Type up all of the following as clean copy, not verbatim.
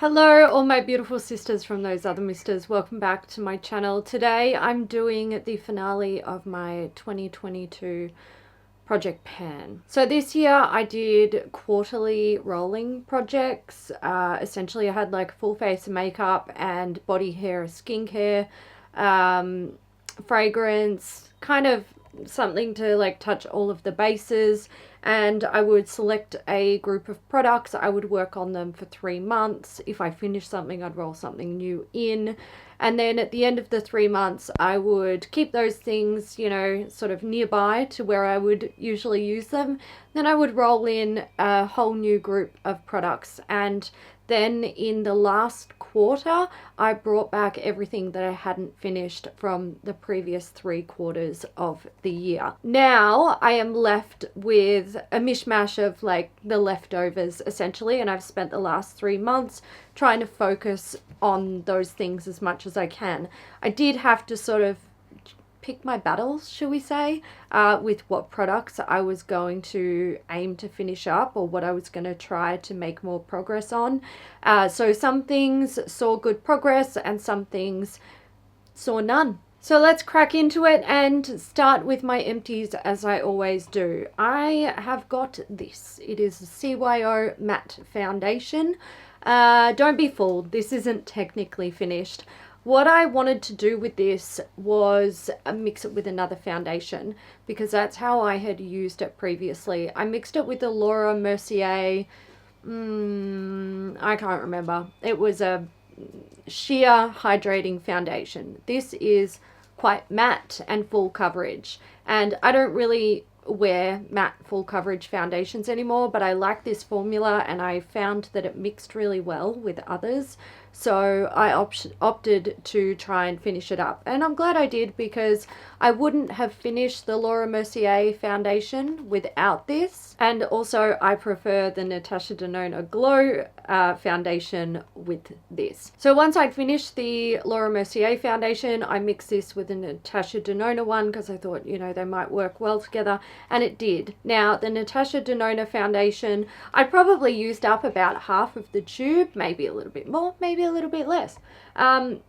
Hello all my beautiful sisters from those other misters, welcome back to my channel. Today I'm doing the finale of my 2022 Project Pan. So this year I did quarterly rolling projects. Essentially I had like full face makeup and body, hair, skincare, fragrance, kind of something to like touch all of the bases, and I would select a group of products. I would work on them for 3 months. If I finished something, I'd roll something new in, and then at the end of the 3 months I would keep those things, you know, sort of nearby to where I would usually use them. Then I would roll in a whole new group of products, and then in the last quarter, I brought back everything that I hadn't finished from the previous 3 quarters of the year. Now I am left with a mishmash of like the leftovers essentially, and I've spent the last 3 months trying to focus on those things as much as I can. I did have to sort of pick my battles, shall we say, with what products I was going to aim to finish up or what I was going to try to make more progress on. So some things saw good progress and some things saw none. So let's crack into it and start with my empties as I always do. I have got this. It is a CYO Matte Foundation. Don't be fooled, this isn't technically finished. What I wanted to do with this was mix it with another foundation, because that's how I had used it previously. I mixed it with the Laura Mercier, I can't remember. It was a sheer hydrating foundation. This is quite matte and full coverage, and I don't really wear matte full coverage foundations anymore, but I like this formula and I found that it mixed really well with others, so I opted to try and finish it up, and I'm glad I did, because I wouldn't have finished the Laura Mercier foundation without this, and also I prefer the Natasha Denona Glow foundation with this. So once I'd finished the Laura Mercier foundation, I mixed this with the Natasha Denona one because I thought, you know, they might work well together, and it did. Now the Natasha Denona foundation, I probably used up about half of the tube, maybe a little bit more, maybe a little bit less. And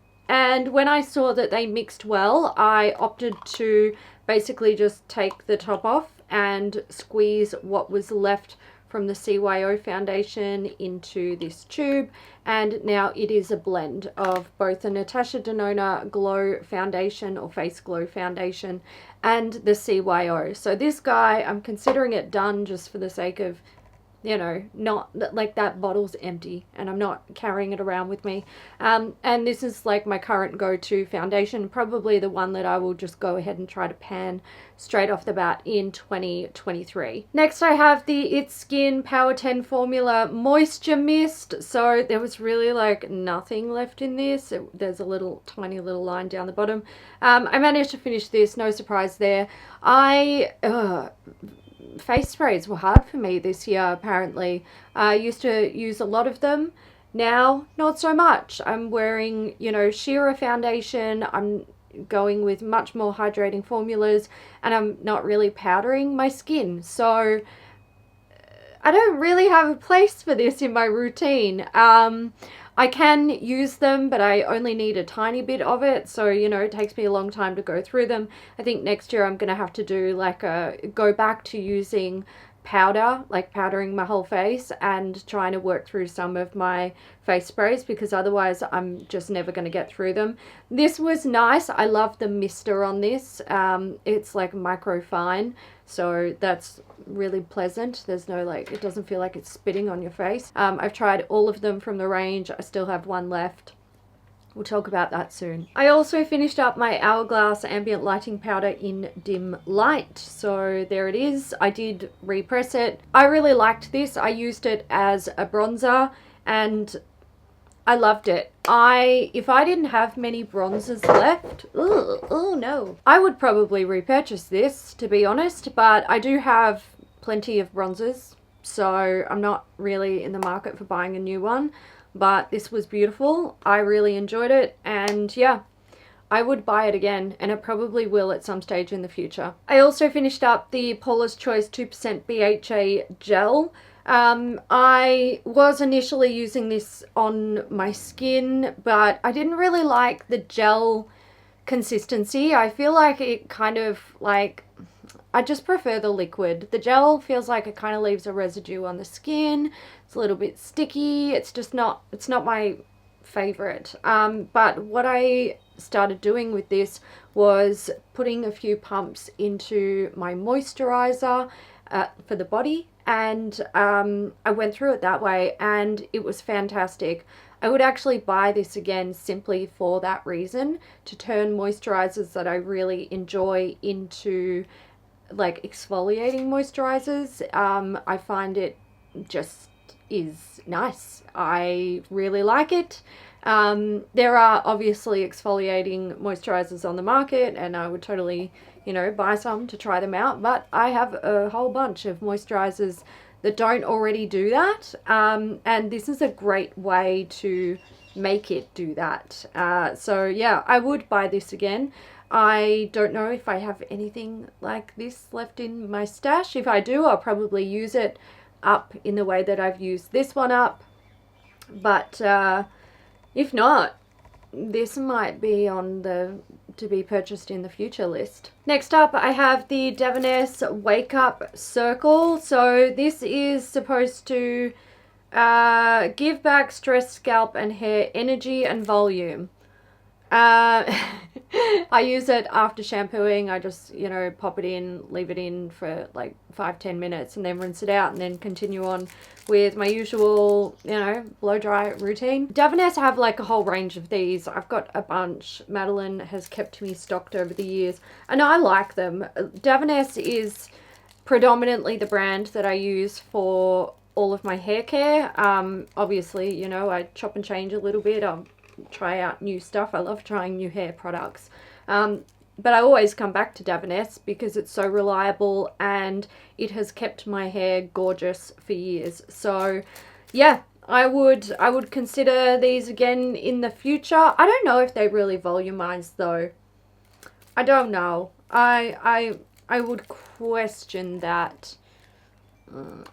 when I saw that they mixed well, I opted to basically just take the top off and squeeze what was left from the CYO foundation into this tube, and now it is a blend of both the Natasha Denona Glow foundation or Face Glow foundation and the CYO. So this guy, I'm considering it done just for the sake of, you know, not like that bottle's empty and I'm not carrying it around with me. And this is like my current go-to foundation, probably the one that I will just go ahead and try to pan straight off the bat in 2023. Next I have the It's Skin Power 10 Formula Moisture Mist. So there was really like nothing left in this. There's a little tiny little line down the bottom. I managed to finish this, no surprise there. Face sprays were hard for me this year apparently. I used to use a lot of them. Now, not so much. I'm wearing, you know, sheerer foundation. I'm going with much more hydrating formulas, and I'm not really powdering my skin. So I don't really have a place for this in my routine. I can use them, but I only need a tiny bit of it, so, you know, it takes me a long time to go through them. I think next year I'm going to have to do like go back to using powder, like powdering my whole face and trying to work through some of my face sprays, because otherwise I'm just never going to get through them. This was nice. I love the mister on this. It's like micro fine, so that's really pleasant. There's no like, it doesn't feel like it's spitting on your face. I've tried all of them from the range. I still have one left. We'll talk about that soon. I also finished up my Hourglass Ambient Lighting Powder in Dim Light. So there it is. I did repress it. I really liked this. I used it as a bronzer and I loved it. If I didn't have many bronzers left, oh no, I would probably repurchase this, to be honest, but I do have plenty of bronzers, so I'm not really in the market for buying a new one. But this was beautiful. I really enjoyed it, and yeah, I would buy it again, and I probably will at some stage in the future. I also finished up the Paula's Choice 2% BHA gel. I was initially using this on my skin, but I didn't really like the gel consistency. I feel like it kind of like, I just prefer the liquid. The gel feels like it kind of leaves a residue on the skin. It's a little bit sticky. It's not my favorite. But what I started doing with this was putting a few pumps into my moisturizer for the body, and I went through it that way, and it was fantastic. I would actually buy this again simply for that reason, to turn moisturizers that I really enjoy into like exfoliating moisturizers. I find it just is nice. I really like it. There are obviously exfoliating moisturizers on the market, and I would totally, buy some to try them out. But I have a whole bunch of moisturizers that don't already do that. And this is a great way to make it do that. So yeah, I would buy this again. I don't know if I have anything like this left in my stash. If I do, I'll probably use it up in the way that I've used this one up. But if not, this might be on the to be purchased in the future list. Next up, I have the Devoness Wake Up Circle. So this is supposed to give back stressed scalp and hair energy and volume. I use it after shampooing. I just, pop it in, leave it in for like 5-10 minutes, and then rinse it out, and then continue on with my usual, blow dry routine. Devoness have like a whole range of these. I've got a bunch. Madeline has kept me stocked over the years, and I like them. Devoness is predominantly the brand that I use for all of my hair care. Obviously, I chop and change a little bit. I'll try out new stuff. I love trying new hair products. But I always come back to Devoness because it's so reliable, and it has kept my hair gorgeous for years. So yeah, I would consider these again in the future. I don't know if they really volumize though. I don't know. I would question that.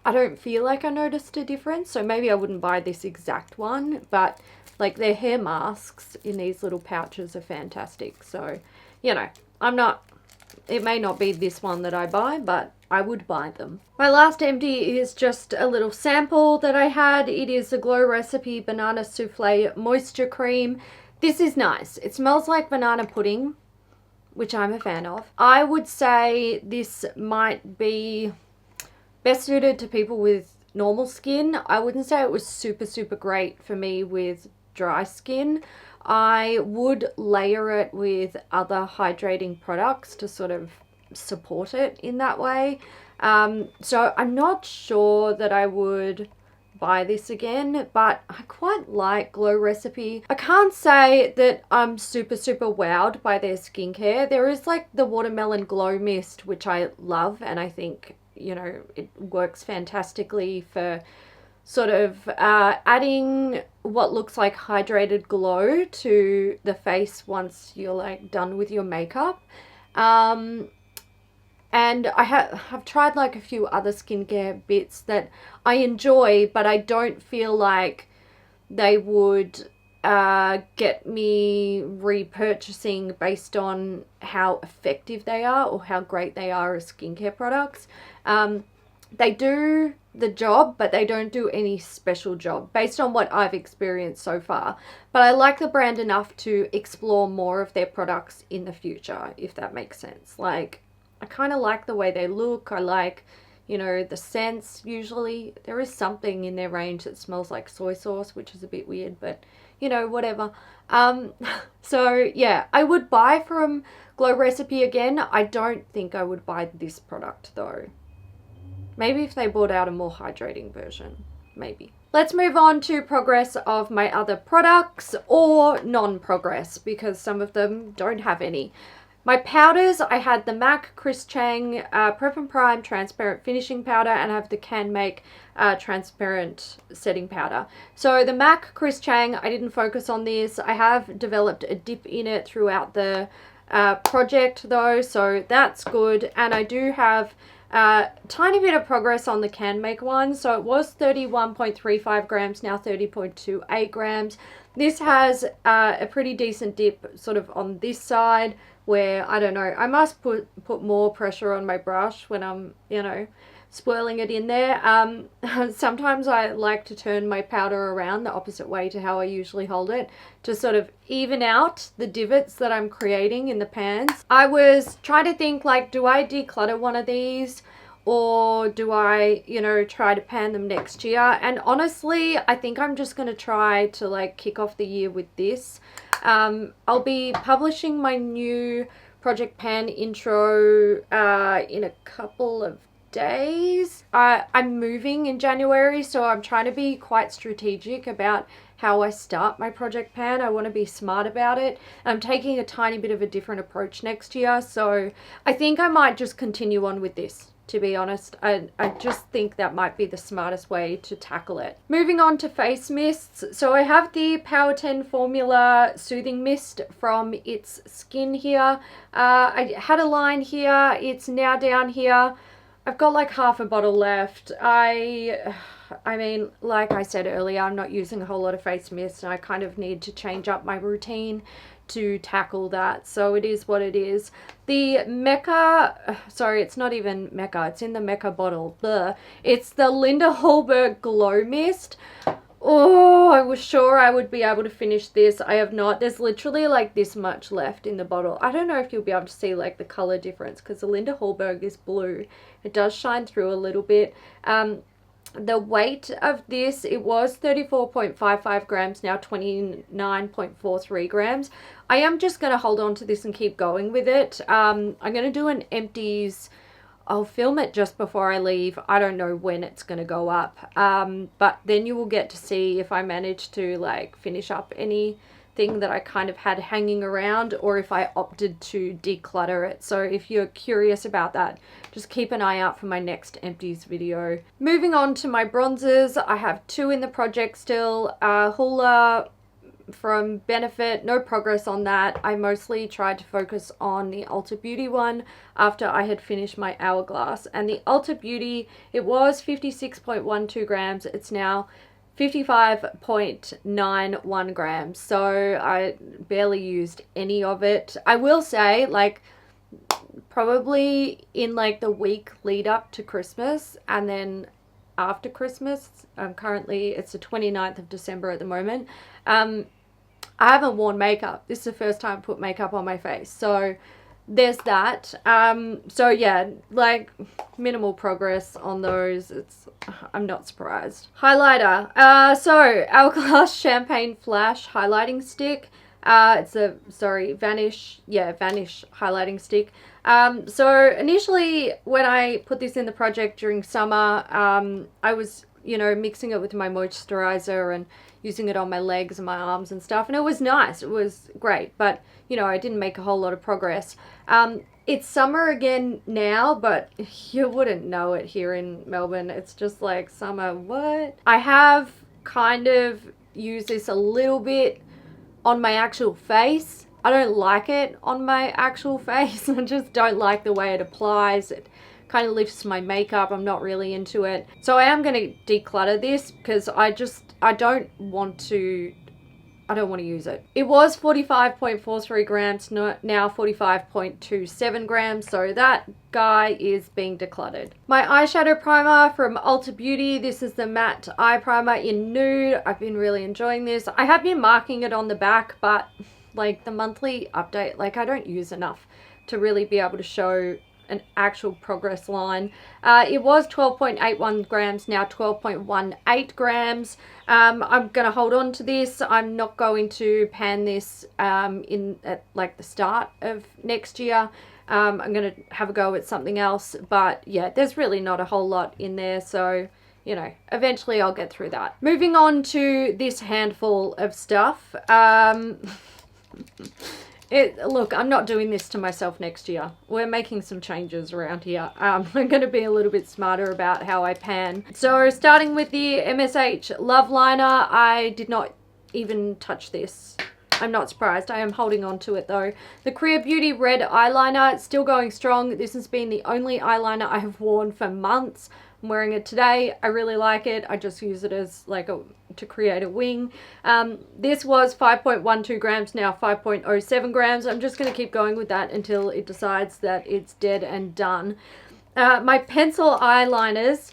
I don't feel like I noticed a difference, so maybe I wouldn't buy this exact one, but like their hair masks in these little pouches are fantastic. So, it may not be this one that I buy, but I would buy them. My last empty is just a little sample that I had. It is the Glow Recipe Banana Souffle Moisture Cream. This is nice. It smells like banana pudding, which I'm a fan of. I would say this might be best suited to people with normal skin. I wouldn't say it was super, super great for me with dry skin. I would layer it with other hydrating products to sort of support it in that way. So I'm not sure that I would buy this again, but I quite like Glow Recipe. I can't say that I'm super, super wowed by their skincare. There is like the Watermelon Glow Mist, which I love, and I think it works fantastically for sort of adding what looks like hydrated glow to the face once you're like done with your makeup. And I have tried like a few other skincare bits that I enjoy, but I don't feel like they would get me repurchasing based on how effective they are or how great they are as skincare products. They do the job, but they don't do any special job based on what I've experienced so far. But I like the brand enough to explore more of their products in the future, if that makes sense. Like, I kind of like the way they look. I like, the scents. Usually there is something in their range that smells like soy sauce, which is a bit weird, but whatever. So yeah, I would buy from Glow Recipe again. I don't think I would buy this product though. Maybe if they brought out a more hydrating version, maybe. Let's move on to progress of my other products, or non-progress, because some of them don't have any. My powders, I had the MAC Chris Chang Prep and Prime Transparent Finishing Powder, and I have the CanMake Transparent Setting Powder. So the MAC Chris Chang, I didn't focus on this. I have developed a dip in it throughout the project though, so that's good. And I do have Tiny bit of progress on the CanMake one. So it was 31.35 grams, now 30.28 grams. This has a pretty decent dip sort of on this side where, I don't know, I must put more pressure on my brush when I'm, you know, swirling it in there. Sometimes I like to turn my powder around the opposite way to how I usually hold it to sort of even out the divots that I'm creating in the pans. I was trying to think, like, do I declutter one of these or do I, you know, try to pan them next year? And honestly, I think I'm just going to try to like kick off the year with this. I'll be publishing my new Project Pan intro in a couple of days. I'm moving in January, so I'm trying to be quite strategic about how I start my Project Pan. I want to be smart about it. I'm taking a tiny bit of a different approach next year, so I think I might just continue on with this. To be honest, I just think that might be the smartest way to tackle it. Moving on to face mists. So I have the Power 10 Formula Soothing Mist from It's Skin here. I had a line here. It's now down here. I've got like half a bottle left. I mean, like I said earlier, I'm not using a whole lot of face mist and I kind of need to change up my routine to tackle that. So it is what it is. The Mecca, sorry, it's not even Mecca. It's in the Mecca bottle. Blah. It's the Linda Hallberg Glow Mist. Oh, I was sure I would be able to finish this. I have not. There's literally like this much left in the bottle. I don't know if you'll be able to see like the color difference because the Linda Hallberg is blue. It does shine through a little bit. The weight of this, it was 34.55 grams, now 29.43 grams. I am just going to hold on to this and keep going with it. I'm going to do an empties. I'll film it just before I leave. I don't know when it's going to go up. But then you will get to see if I manage to like finish up anything that I kind of had hanging around or if I opted to declutter it. So if you're curious about that, just keep an eye out for my next empties video. Moving on to my bronzers, I have two in the project still. Hoola from Benefit, no progress on that. I mostly tried to focus on the Ulta Beauty one after I had finished my Hourglass. And the Ulta Beauty, it was 56.12 grams. It's now 55.91 grams. So I barely used any of it. I will say, like, probably in like the week lead up to Christmas and then after Christmas, currently it's the 29th of December at the moment, I haven't worn makeup. This is the first time I put makeup on my face, so there's that. So yeah, like minimal progress on those. I'm not surprised. Highlighter. So Hourglass Champagne Flash highlighting stick. It's a Vanish highlighting stick. So initially when I put this in the project during summer, I was, you know, mixing it with my moisturizer and using it on my legs and my arms and stuff, and it was nice. It was great, but you know, I didn't make a whole lot of progress. It's summer again now, but you wouldn't know it here in Melbourne. It's just like summer. What? I have kind of used this a little bit on my actual face. I don't like it on my actual face. I just don't like the way it applies. It kind of lifts my makeup. I'm not really into it. So I am going to declutter this because I don't want to use it. It was 45.43 grams, now 45.27 grams. So that guy is being decluttered. My eyeshadow primer from Ulta Beauty. This is the matte eye primer in nude. I've been really enjoying this. I have been marking it on the back, but like the monthly update, like I don't use enough to really be able to show an actual progress line. It was 12.81 grams, now 12.18 grams. I'm going to hold on to this. I'm not going to pan this at like the start of next year. I'm going to have a go at something else, but yeah, there's really not a whole lot in there, so you know, eventually I'll get through that. Moving on to this handful of stuff. Look, I'm not doing this to myself next year. We're making some changes around here. I'm going to be a little bit smarter about how I pan. So starting with the MSH Love Liner, I did not even touch this I'm not surprised. I am holding on to it though. The Clear Beauty Red Eyeliner, it's still going strong. This has been the only eyeliner I have worn for months. I'm wearing it today. I really like it. I just use it as like to create a wing. This was 5.12 grams, now 5.07 grams. I'm just going to keep going with that until it decides that it's dead and done. My pencil eyeliners,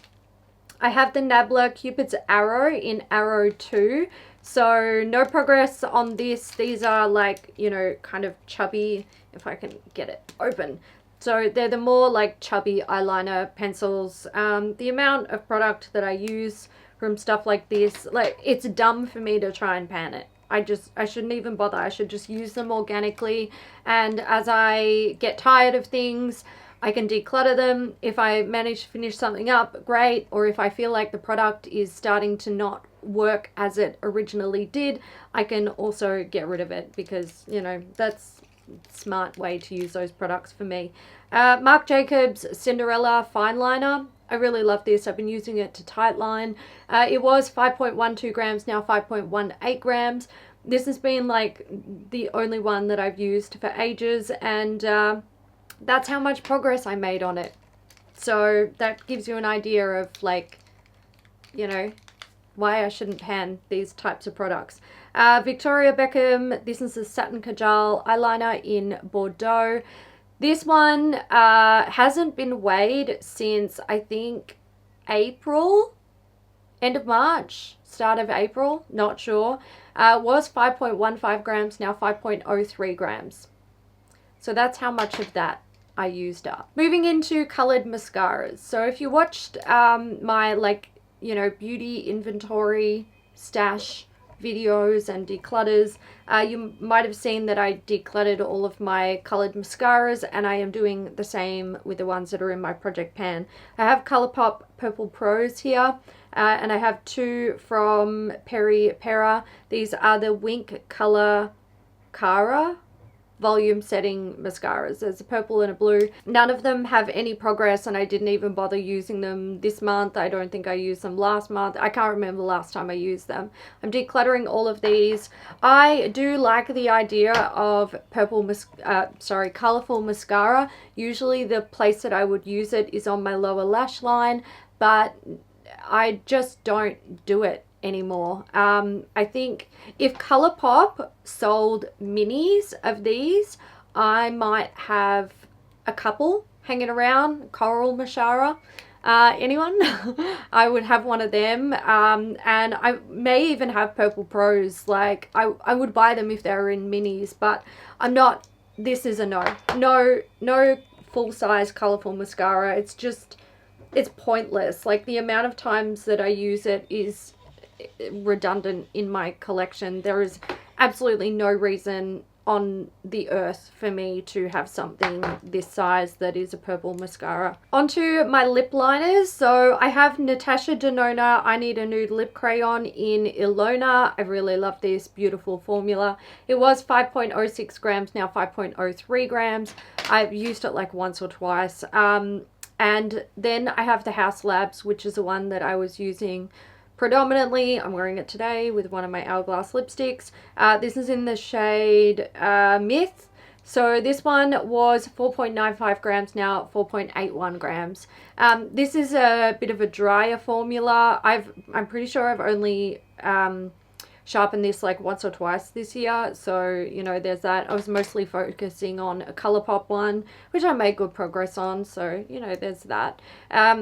I have the Nabla Cupid's Arrow in Arrow 2. So no progress on this. These are like, you know, kind of chubby, if I can get it open. So they're the more like chubby eyeliner pencils. The amount of product that I use from stuff like this, like, it's dumb for me to try and pan it. I shouldn't even bother. I should just use them organically. And as I get tired of things, I can declutter them. If I manage to finish something up, great. Or if I feel like the product is starting to not work as it originally did, I can also get rid of it, because, you know, that's a smart way to use those products for me. Marc Jacobs Cinderella Fine Liner. I really love this. I've been using it to tightline. It was 5.12 grams, now 5.18 grams. This has been like the only one that I've used for ages, and that's how much progress I made on it. So that gives you an idea of, like, you know, why I shouldn't pan these types of products. Victoria Beckham, this is a Satin Kajal eyeliner in Bordeaux. This one hasn't been weighed since, I think, April, end of March, start of April, not sure. Was 5.15 grams, now 5.03 grams. So that's how much of that I used up. Moving into colored mascaras. So if you watched my, like, you know, beauty inventory stash videos and declutters, you might have seen that I decluttered all of my colored mascaras, and I am doing the same with the ones that are in my project pan. I have ColourPop Purple Pros here, and I have two from Peri Pera. These are the Wink Color Cara volume setting mascaras. There's a purple and a blue. None of them have any progress, and I didn't even bother using them this month. I don't think I used them last month. I can't remember the last time I used them. I'm decluttering all of these. I do like the idea of colorful mascara. Usually the place that I would use it is on my lower lash line, but I just don't do it anymore. I think if ColourPop sold minis of these, I might have a couple hanging around. Coral Mascara, anyone? I would have one of them, and I may even have Purple Pros. Like, I would buy them if they were in minis, but I'm not. This is a no full-size colorful mascara. It's just, it's pointless. Like, the amount of times that I use it is redundant in my collection. There is absolutely no reason on the earth for me to have something this size that is a purple mascara. Onto my lip liners. So I have Natasha Denona I Need a Nude Lip Crayon in Ilona. I really love this beautiful formula. It was 5.06 grams, now 5.03 grams. I've used it like once or twice. And then I have the Haus Labs, which is the one that I was using predominantly. I'm wearing it today with one of my Hourglass lipsticks. This is in the shade Myth. So this one was 4.95 grams, now 4.81 grams. This is a bit of a drier formula. I'm pretty sure I've only sharpened this like once or twice this year. So, you know, there's that. I was mostly focusing on a ColourPop one, which I made good progress on. So, you know, there's that.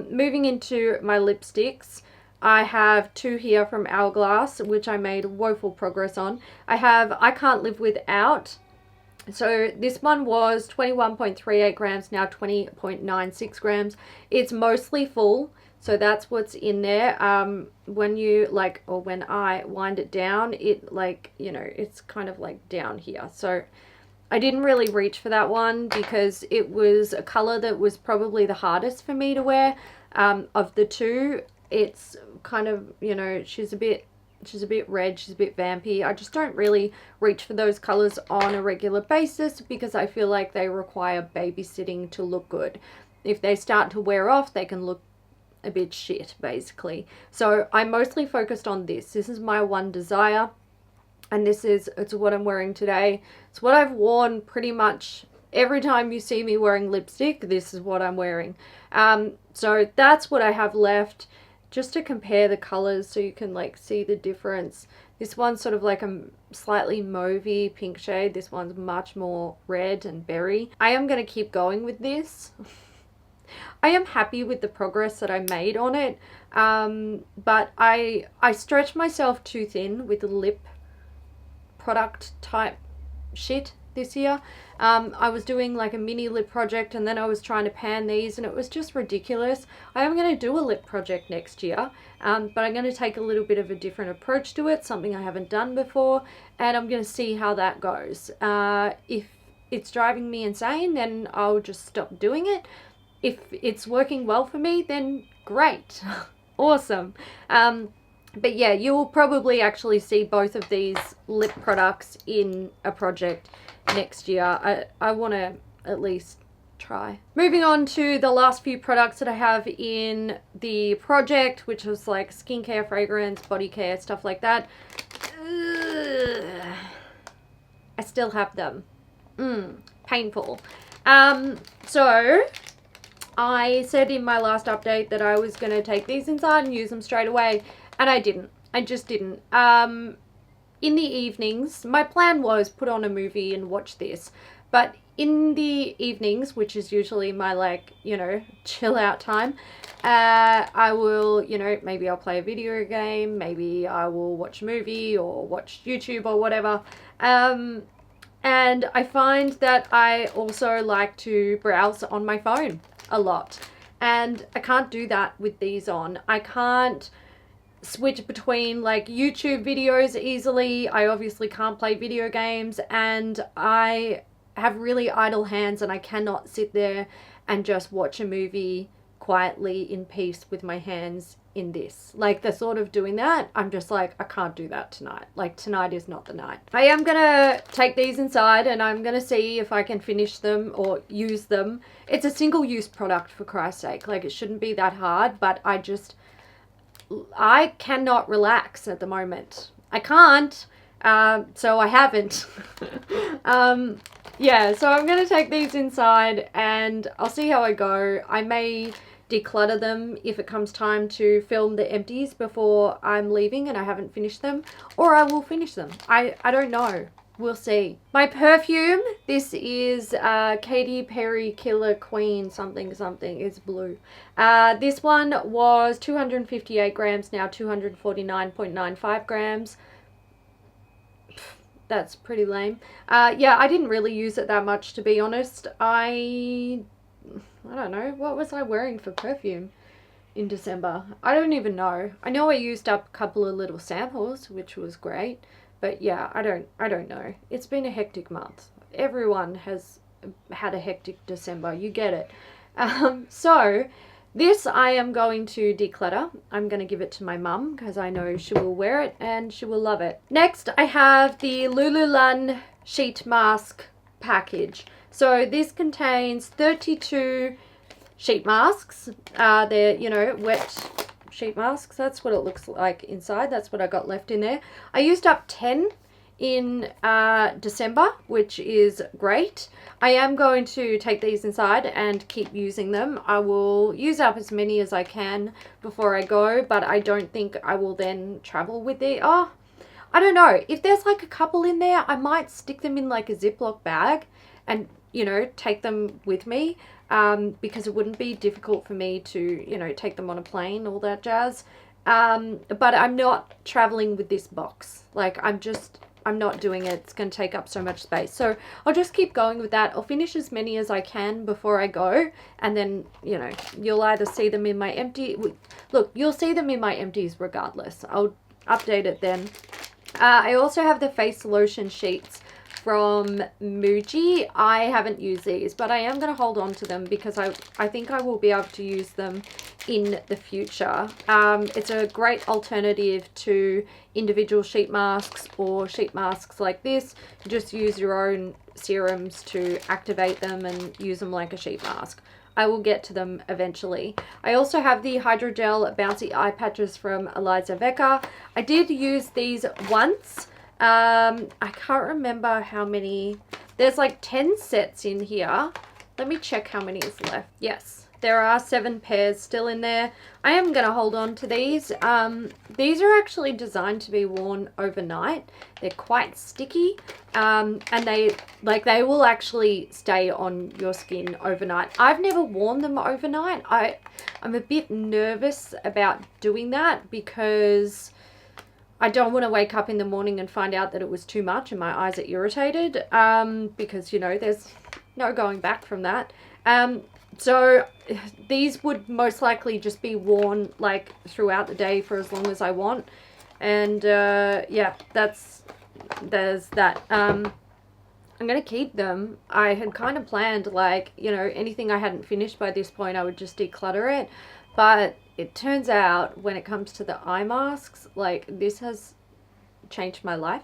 Moving into my lipsticks. I have two here from Hourglass, which I made woeful progress on. I have I Can't Live Without. So this one was 21.38 grams, now 20.96 grams. It's mostly full, so that's what's in there. When you like, or when I wind it down, it, like, you know, it's kind of like down here. So I didn't really reach for that one because it was a color that was probably the hardest for me to wear of the two. It's kind of, you know, she's a bit red, she's a bit vampy. I just don't really reach for those colors on a regular basis because I feel like they require babysitting to look good. If they start to wear off, they can look a bit shit, basically. So I mostly focused on this. This is my One Desire. And it's what I'm wearing today. It's what I've worn pretty much every time you see me wearing lipstick. This is what I'm wearing. So that's what I have left, just to compare the colors so you can like see the difference. This one's sort of like a slightly mauvey pink shade. This one's much more red and berry. I am going to keep going with this. I am happy with the progress that I made on it, but I stretched myself too thin with the lip product type shit this year. I was doing like a mini lip project, and then I was trying to pan these, and it was just ridiculous. I am going to do a lip project next year, but I'm going to take a little bit of a different approach to it, something I haven't done before, and I'm going to see how that goes. If it's driving me insane, then I'll just stop doing it. If it's working well for me, then great. Awesome. But yeah, you will probably actually see both of these lip products in a project next year. I want to at least try. Moving on to the last few products that I have in the project, which was like skincare, fragrance, body care, stuff like that. Ugh. I still have them. Painful. So I said in my last update that I was going to take these inside and use them straight away. And I didn't. I just didn't. In the evenings, my plan was put on a movie and watch this. But in the evenings, which is usually my like, you know, chill out time, I will, you know, maybe I'll play a video game, maybe I will watch a movie or watch YouTube or whatever. And I find that I also like to browse on my phone a lot. And I can't do that with these on. I can't switch between like YouTube videos easily. I obviously can't play video games, and I have really idle hands, and I cannot sit there and just watch a movie quietly in peace with my hands in this. Like the thought of doing that, I'm just like, I can't do that tonight. Like tonight is not the night. I am gonna take these inside and I'm gonna see if I can finish them or use them. It's a single use product, for Christ's sake. Like it shouldn't be that hard, but I cannot relax at the moment. I can't, so I haven't. Yeah, so I'm going to take these inside and I'll see how I go. I may declutter them if it comes time to film the empties before I'm leaving and I haven't finished them, or I will finish them. I don't know. We'll see. My perfume, this is Katy Perry Killer Queen something. It's blue. This one was 258 grams, now 249.95 grams. That's pretty lame. Yeah, I didn't really use it that much, to be honest. I don't know. What was I wearing for perfume in December? I don't even know. I know I used up a couple of little samples, which was great. But yeah, I don't know. It's been a hectic month. Everyone has had a hectic December. You get it. So this I am going to declutter. I'm going to give it to my mum because I know she will wear it and she will love it. Next, I have the Lululemon sheet mask package. So this contains 32 sheet masks. They're, you know, wet sheet masks. That's what it looks like inside. That's what I got left in there. I used up 10 in December, which is great. I am going to take these inside and keep using them. I will use up as many as I can before I go, but I don't think I will then travel with it. Oh, I don't know. If there's like a couple in there, I might stick them in like a Ziploc bag and, you know, take them with me. Because it wouldn't be difficult for me to, you know, take them on a plane, all that jazz. But I'm not traveling with this box. Like, I'm not doing it. It's going to take up so much space. So I'll just keep going with that. I'll finish as many as I can before I go. And then, you know, you'll either see them in my empty... Look, you'll see them in my empties regardless. I'll update it then. I also have the face lotion sheets from Muji. I haven't used these, but I am going to hold on to them because I think I will be able to use them in the future. It's a great alternative to individual sheet masks or sheet masks like this. You just use your own serums to activate them and use them like a sheet mask. I will get to them eventually. I also have the Hydrogel Bouncy Eye Patches from Eliza Vecca. I did use these once. I can't remember how many. There's like 10 sets in here. Let me check how many is left. Yes, there are 7 pairs still in there. I am going to hold on to these. These are actually designed to be worn overnight. They're quite sticky, and they will actually stay on your skin overnight. I've never worn them overnight. I'm a bit nervous about doing that because I don't want to wake up in the morning and find out that it was too much and my eyes are irritated, because, you know, there's no going back from that. So these would most likely just be worn like throughout the day for as long as I want. And yeah, there's that. I'm going to keep them. I had kind of planned, like, you know, anything I hadn't finished by this point, I would just declutter it. But it turns out when it comes to the eye masks, like, this has changed my life.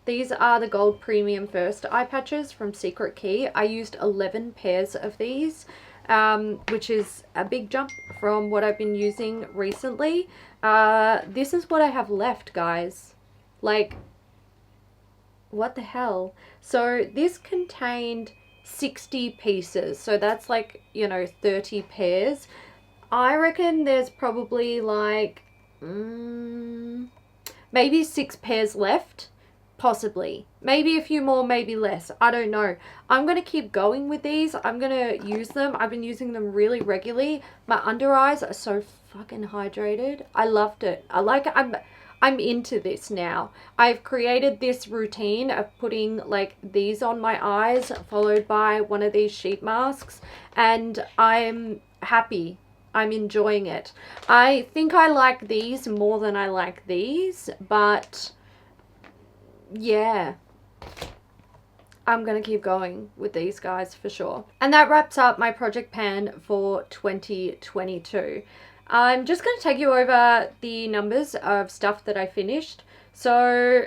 These are the Gold Premium First eye patches from Secret Key. I used 11 pairs of these, which is a big jump from what I've been using recently. This is what I have left, guys. Like, what the hell? So this contained 60 pieces. So that's like, you know, 30 pairs. I reckon there's probably like maybe 6 pairs left, possibly. Maybe a few more, maybe less. I don't know. I'm going to keep going with these. I'm going to use them. I've been using them really regularly. My under eyes are so fucking hydrated. I loved it. I'm into this now. I've created this routine of putting like these on my eyes, followed by one of these sheet masks, and I'm happy. I'm enjoying it. I think I like these more than I like these, but yeah, I'm going to keep going with these guys for sure. And that wraps up my project pan for 2022. I'm just going to take you over the numbers of stuff that I finished. So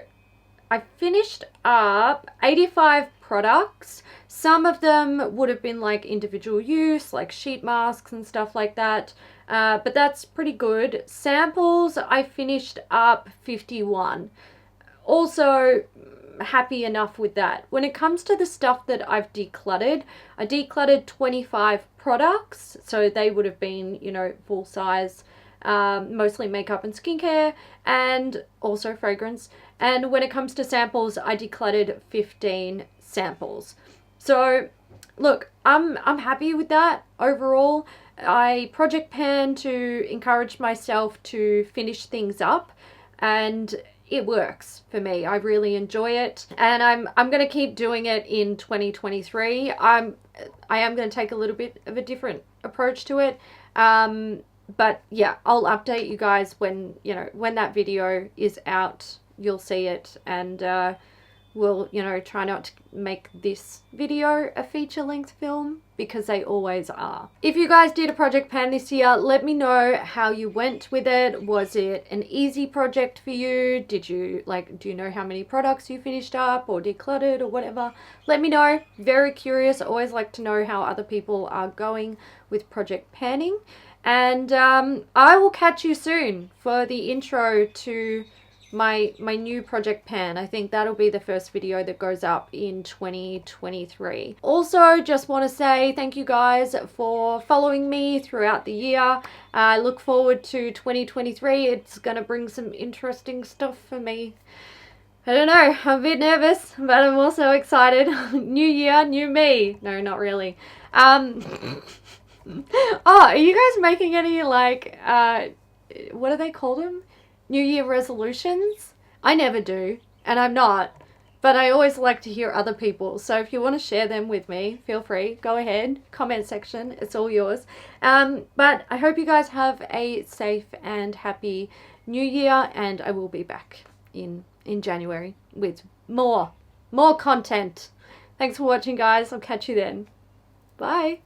I finished up 85 products. Some of them would have been like individual use, like sheet masks and stuff like that, but that's pretty good. Samples, I finished up 51. Also happy enough with that. When it comes to the stuff that I've decluttered, I decluttered 25 products, so they would have been, you know, full size, mostly makeup and skincare, and also fragrance. And when it comes to samples, I decluttered 15 samples. So look, I'm happy with that overall. I project pan to encourage myself to finish things up, and it works for me. I really enjoy it, and I'm going to keep doing it in 2023. I am going to take a little bit of a different approach to it. But yeah, I'll update you guys when, you know, when that video is out. You'll see it, and we'll, you know, try not to make this video a feature-length film, because they always are. If you guys did a project pan this year, let me know how you went with it. Was it an easy project for you? Did you, like, do you know how many products you finished up or decluttered or whatever? Let me know. Very curious. I always like to know how other people are going with project panning. And I will catch you soon for the intro to my new project pan. I think that'll be the first video that goes up in 2023. Also, just want to say thank you guys for following me throughout the year. I look forward to 2023. It's gonna bring some interesting stuff for me. I don't know, I'm a bit nervous, but I'm also excited. New year, new me. No, not really. Oh, are you guys making any, like, what do they call them? New Year resolutions? I never do, and I'm not, but I always like to hear other people. So if you want to share them with me, feel free, go ahead, comment section, it's all yours. But I hope you guys have a safe and happy New Year, and I will be back in January with more content. Thanks for watching, guys. I'll catch you then. Bye.